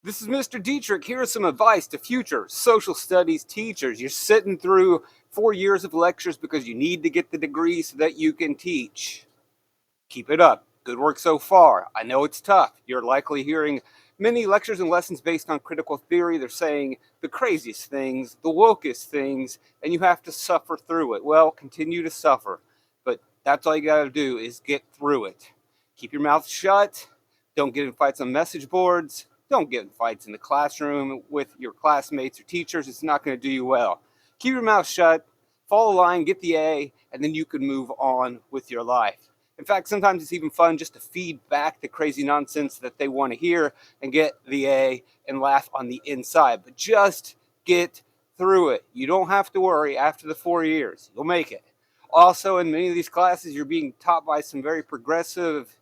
This is Mr. Dietrich. Here is some advice to future social studies teachers. You're sitting through 4 years of lectures because you need to get the degree so that you can teach. Keep it up. Good work so far. I know it's tough. You're likely hearing many lectures and lessons based on critical theory. They're saying the craziest things, the wokest things, and you have to suffer through it. Well, continue to suffer, but that's all you got to do is get through it. Keep your mouth shut. Don't get in fights on message boards. Don't get in fights in the classroom with your classmates or teachers. It's not going to do you well. Keep your mouth shut, follow the line, get the A, and then you can move on with your life. In fact, sometimes it's even fun just to feed back the crazy nonsense that they want to hear and get the A and laugh on the inside. But just get through it. You don't have to worry after the 4 years. You'll make it. Also, in many of these classes, you're being taught by some very progressive,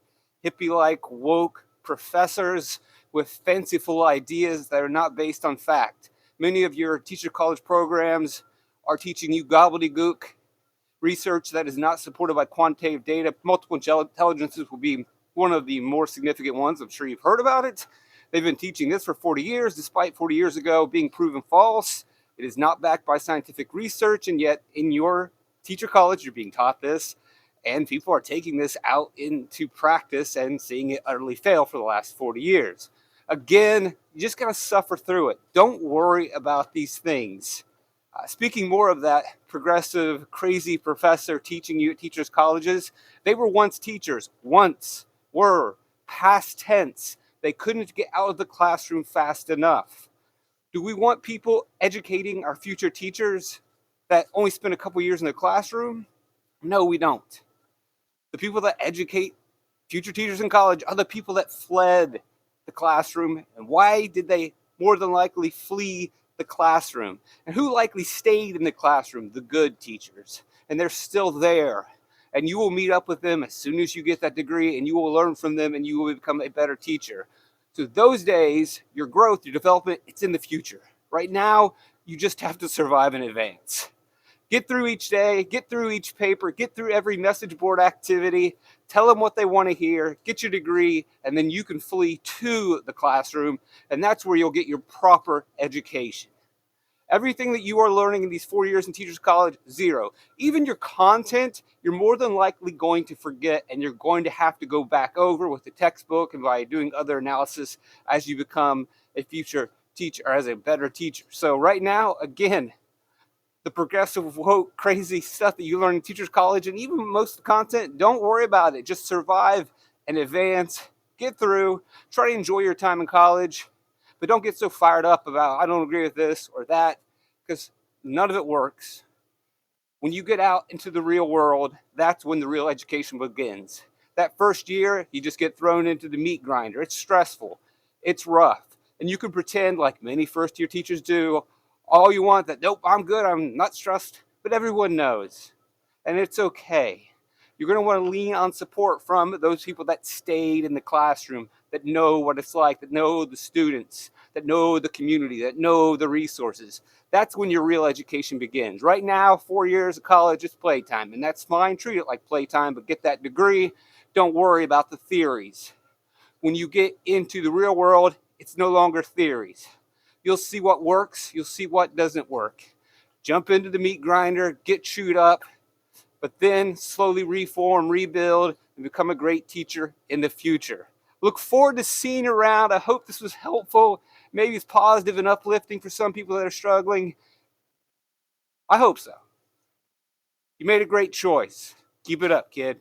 hippie-like, woke professors with fanciful ideas that are not based on fact. Many of your teacher college programs are teaching you gobbledygook research that is not supported by quantitative data. Multiple intelligences will be one of the more significant ones. I'm sure you've heard about it. They've been teaching this for 40 years, despite 40 years ago being proven false. It is not backed by scientific research, and yet in your teacher college, you're being taught this, and people are taking this out into practice and seeing it utterly fail for the last 40 years. Again, you just got to suffer through it. Don't worry about these things. Speaking more of that progressive, crazy professor teaching you at teachers' colleges, they were once teachers, were, past tense. They couldn't get out of the classroom fast enough. Do we want people educating our future teachers that only spend a couple years in the classroom? No, we don't. The people that educate future teachers in college are the people that fled the classroom. And why did they more than likely flee the classroom? And who likely stayed in the classroom? The good teachers. And they're still there. And you will meet up with them as soon as you get that degree, and you will learn from them, and you will become a better teacher. So those days, your growth, your development, it's in the future. Right now, you just have to survive in advance. Get through each day, get through each paper, get through every message board activity, tell them what they want to hear, get your degree, and then you can flee to the classroom, and that's where you'll get your proper education. Everything that you are learning in these 4 years in teachers college, zero. Even your content, you're more than likely going to forget, and you're going to have to go back over with the textbook and by doing other analysis as you become a future teacher or as a better teacher. So right now, again, the progressive, woke, crazy stuff that you learn in teachers college and even most of the content, don't worry about it. Just survive and advance, get through, try to enjoy your time in college, but don't get so fired up about, I don't agree with this or that, because none of it works. When you get out into the real world, that's when the real education begins. That first year, you just get thrown into the meat grinder. It's stressful, it's rough, and you can pretend like many first-year teachers do, all you want, that nope, I'm good, I'm not stressed, but everyone knows, and it's okay. You're going to want to lean on support from those people that stayed in the classroom, that know what it's like, that know the students, that know the community, that know the resources. That's when your real education begins. Right now, 4 years of college is playtime, and that's fine. Treat it like playtime, but get that degree. Don't worry about the theories. When you get into the real world, it's no longer theories. You'll see what works, you'll see what doesn't work. Jump into the meat grinder, get chewed up, but then slowly reform, rebuild, and become a great teacher in the future. Look forward to seeing you around. I hope this was helpful. Maybe it's positive and uplifting for some people that are struggling. I hope so. You made a great choice. Keep it up, kid.